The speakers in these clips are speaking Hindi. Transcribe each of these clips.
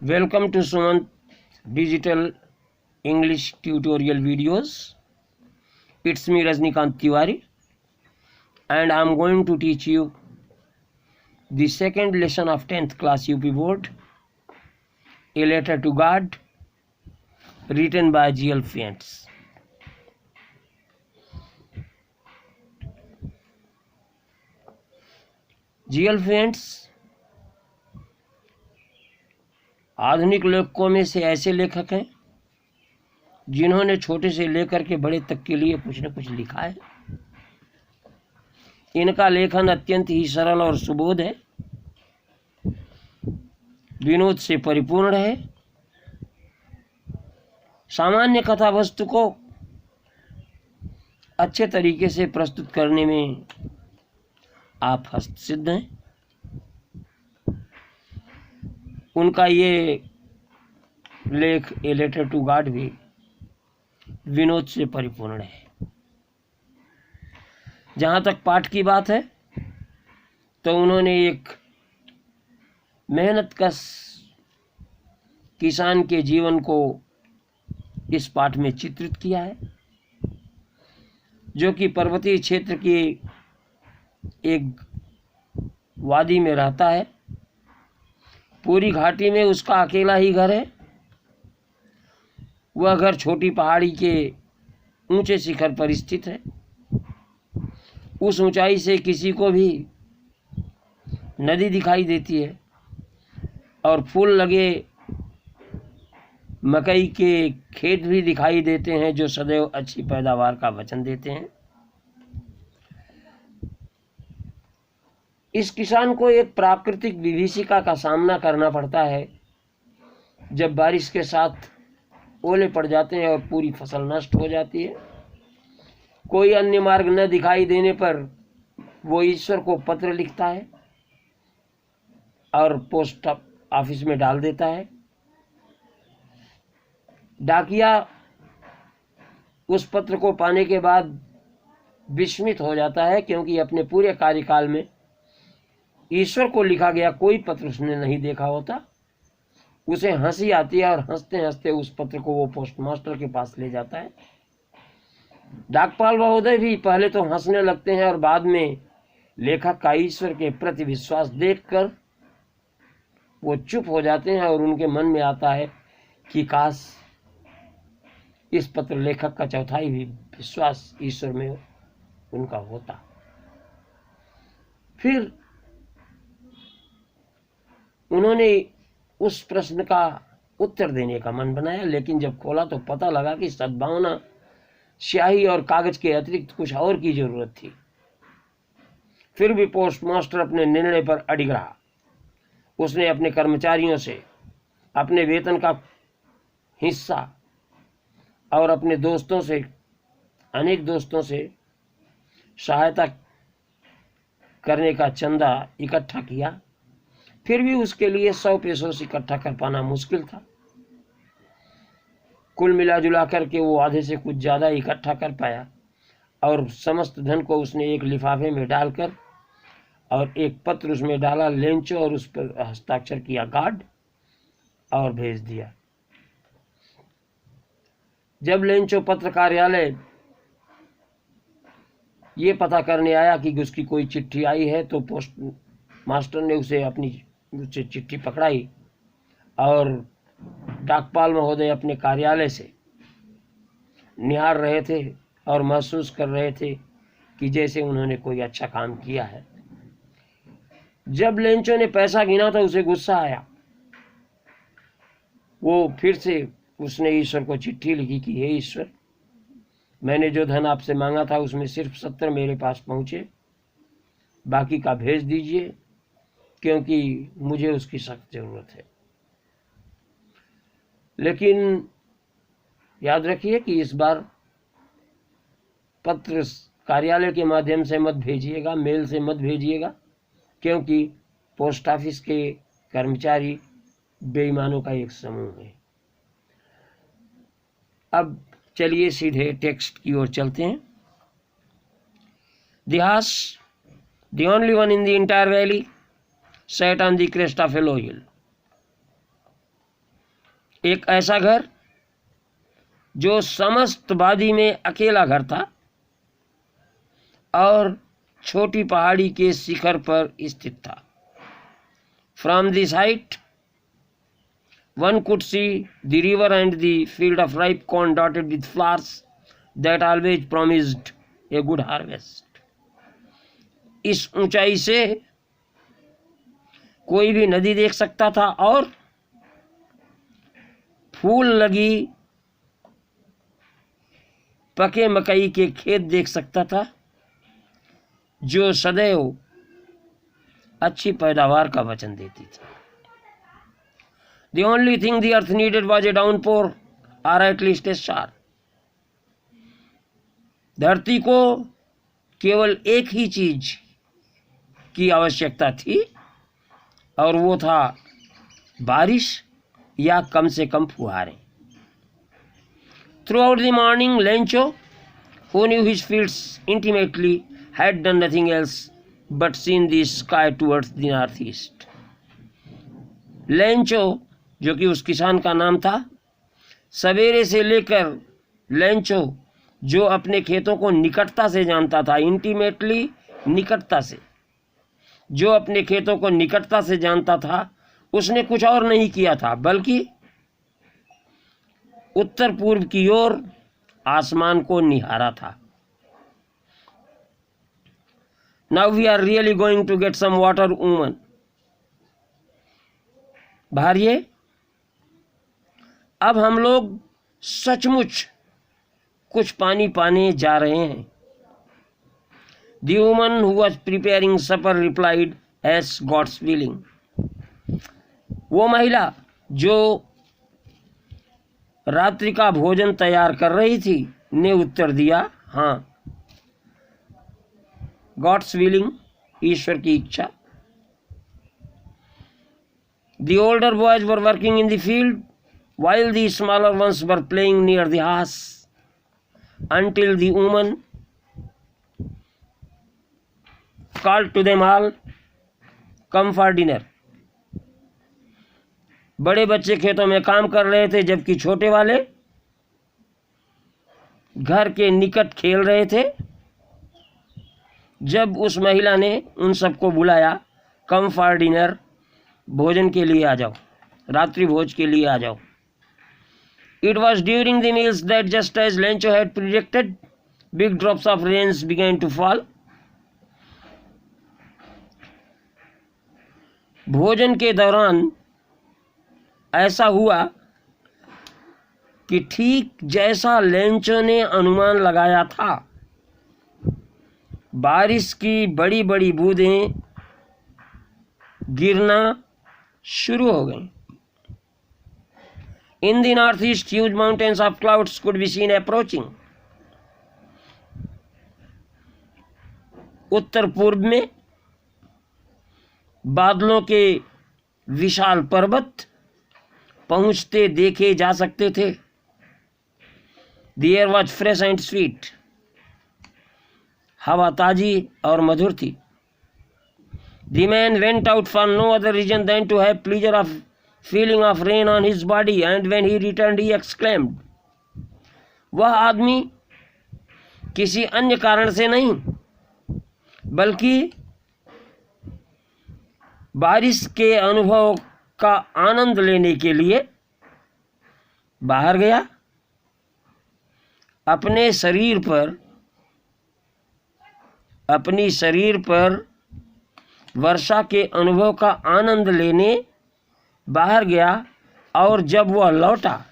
Welcome to Sumant Digital English Tutorial Videos. It's me Rajnikant Tiwari and I am going to teach you the second lesson of 10th class UP Board, A Letter to God, written by G.L. Fiennes. G.L. Fiennes आधुनिक लेखकों में से ऐसे लेखक हैं जिन्होंने छोटे से लेकर के बड़े तक के लिए कुछ न कुछ लिखा है। इनका लेखन अत्यंत ही सरल और सुबोध है, विनोद से परिपूर्ण है। सामान्य कथा वस्तु को अच्छे तरीके से प्रस्तुत करने में आप हस्तसिद्ध हैं। उनका ये लेख ए लेटर टू गॉड भी विनोद से परिपूर्ण है। जहाँ तक पाठ की बात है तो उन्होंने एक मेहनतकश किसान के जीवन को इस पाठ में चित्रित किया है, जो कि पर्वतीय क्षेत्र की एक वादी में रहता है। पूरी घाटी में उसका अकेला ही घर है। वह घर छोटी पहाड़ी के ऊंचे शिखर पर स्थित है। उस ऊंचाई से किसी को भी नदी दिखाई देती है और फूल लगे मकई के खेत भी दिखाई देते हैं, जो सदैव अच्छी पैदावार का वचन देते हैं। इस किसान को एक प्राकृतिक विभीषिका का सामना करना पड़ता है, जब बारिश के साथ ओले पड़ जाते हैं और पूरी फसल नष्ट हो जाती है। कोई अन्य मार्ग न दिखाई देने पर वो ईश्वर को पत्र लिखता है और पोस्ट ऑफिस में डाल देता है। डाकिया उस पत्र को पाने के बाद विस्मित हो जाता है, क्योंकि अपने पूरे कार्यकाल में ईश्वर को लिखा गया कोई पत्र उसने नहीं देखा होता। उसे हंसी आती है और हंसते हंसते उस पत्र को वो पोस्टमास्टर के पास ले जाता है। डाकपाल महोदय भी पहले तो हंसने लगते हैं और बाद में लेखक का ईश्वर के प्रति विश्वास देखकर वो चुप हो जाते हैं और उनके मन में आता है कि काश इस पत्र लेखक का चौथाई भी विश्वास ईश्वर में उनका होता। फिर उन्होंने उस प्रश्न का उत्तर देने का मन बनाया, लेकिन जब खोला तो पता लगा कि सद्भावना स्याही और कागज के अतिरिक्त कुछ और की जरूरत थी। फिर भी पोस्टमास्टर अपने निर्णय पर अडिग रहा। उसने अपने कर्मचारियों से अपने वेतन का हिस्सा और अपने दोस्तों से, अनेक दोस्तों से सहायता करने का चंदा इकट्ठा किया। फिर भी उसके लिए 100 पैसों से इकट्ठा कर पाना मुश्किल था। कुल मिला जुला करके वो आधे से कुछ ज़्यादा इकट्ठा कर पाया और समस्त धन को उसने एक लिफाफे में डालकर और एक पत्र उसमें डाला लेंचो और उस पर हस्ताक्षर किया गार्ड और भेज दिया। जब लेंचो पत्र कार्यालय ये पता करने आया कि उसकी कोई चिट्ठी आई है, तो पोस्ट मास्टर ने उससे चिट्ठी पकड़ाई और डाकपाल महोदय अपने कार्यालय से निहार रहे थे और महसूस कर रहे थे कि जैसे उन्होंने कोई अच्छा काम किया है। जब लेंचो ने पैसा गिना तो उसे गुस्सा आया। वो फिर से उसने ईश्वर को चिट्ठी लिखी कि हे ईश्वर, मैंने जो धन आपसे मांगा था उसमें सिर्फ 70 मेरे पास पहुंचे, बाकी का भेज दीजिए, क्योंकि मुझे उसकी सख्त जरूरत है। लेकिन याद रखिए कि इस बार पत्र कार्यालय के माध्यम से मत भेजिएगा, मेल से मत भेजिएगा, क्योंकि पोस्ट ऑफिस के कर्मचारी बेईमानों का एक समूह है। अब चलिए सीधे टेक्स्ट की ओर चलते हैं। The horse, the only one in the entire valley, sat on the crest of a low hill. एक ऐसा घर जो समस्त वादी में अकेला घर था और छोटी पहाड़ी के शिखर पर स्थित था। From this height one could see the river and the field of ripe corn dotted with flowers that always promised a good harvest. इस ऊंचाई से कोई भी नदी देख सकता था और फूल लगी पके मकई के खेत देख सकता था जो सदैव अच्छी पैदावार का वचन देती थी। The only thing the earth needed was a downpour or at least a shower. धरती को केवल एक ही चीज की आवश्यकता थी और वो था बारिश या कम से कम फुहारें। Throughout the morning, Lencho, who knew his fields intimately, had done nothing else but seen the sky towards the northeast. Lencho, जो कि उस किसान का नाम था, सवेरे से लेकर लेंचो, जो अपने खेतों को निकटता से जानता था, इंटीमेटली निकटता से, जो अपने खेतों को निकटता से जानता था, उसने कुछ और नहीं किया था बल्कि उत्तर पूर्व की ओर आसमान को निहारा था। Now we are really going to get some water, woman. भार्ये, अब हम लोग सचमुच कुछ पानी पाने जा रहे हैं। The woman who was preparing supper replied, as God's willing. वो महिला जो रात्रि का भोजन तैयार कर रही थी ने उत्तर दिया, हाँ, God's willing, ईश्वर की इच्छा। The older boys were working in the field while the smaller ones were playing near the house until the woman called to them all, come for dinner. बड़े बच्चे खेतों में काम कर रहे थे जबकि छोटे वाले घर के निकट खेल रहे थे। जब उस महिला ने उन सबको बुलाया, कम फॉर डिनर, भोजन के लिए आ जाओ, रात्रि भोज के लिए आ जाओ। It was during the meals that, just as Lencho had predicted, big drops of rains began to fall. भोजन के दौरान ऐसा हुआ कि ठीक जैसा लेंचो ने अनुमान लगाया था, बारिश की बड़ी बड़ी बूंदें गिरना शुरू हो गईं। In the northeast, huge mountains of clouds could be seen approaching. उत्तर पूर्व में बादलों के विशाल पर्वत पहुंचते देखे जा सकते थे। The air was fresh and sweet. हवा ताजी और मधुर थी। The man went out for no other reason than to have pleasure of feeling of rain on his body, and when he returned he exclaimed. वह आदमी किसी अन्य कारण से नहीं बल्कि बारिश के अनुभव का आनंद लेने के लिए बाहर गया। अपनी शरीर पर वर्षा के अनुभव का आनंद लेने बाहर गया और जब वह लौटा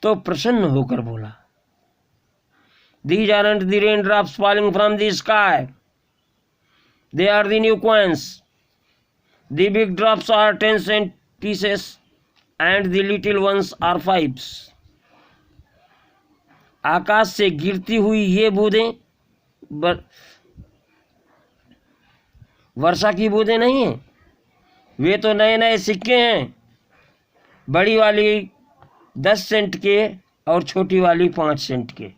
तो प्रसन्न होकर बोला, These aren't the raindrops falling from the sky. They are the new coins. The big drops are 10-cent pieces and the little ones are 5s. आकाश से गिरती हुई ये बूंदें वर्षा की बूंदें नहीं हैं, वे तो नए नए सिक्के हैं। बड़ी वाली 10 सेंट के और छोटी वाली 5 सेंट के।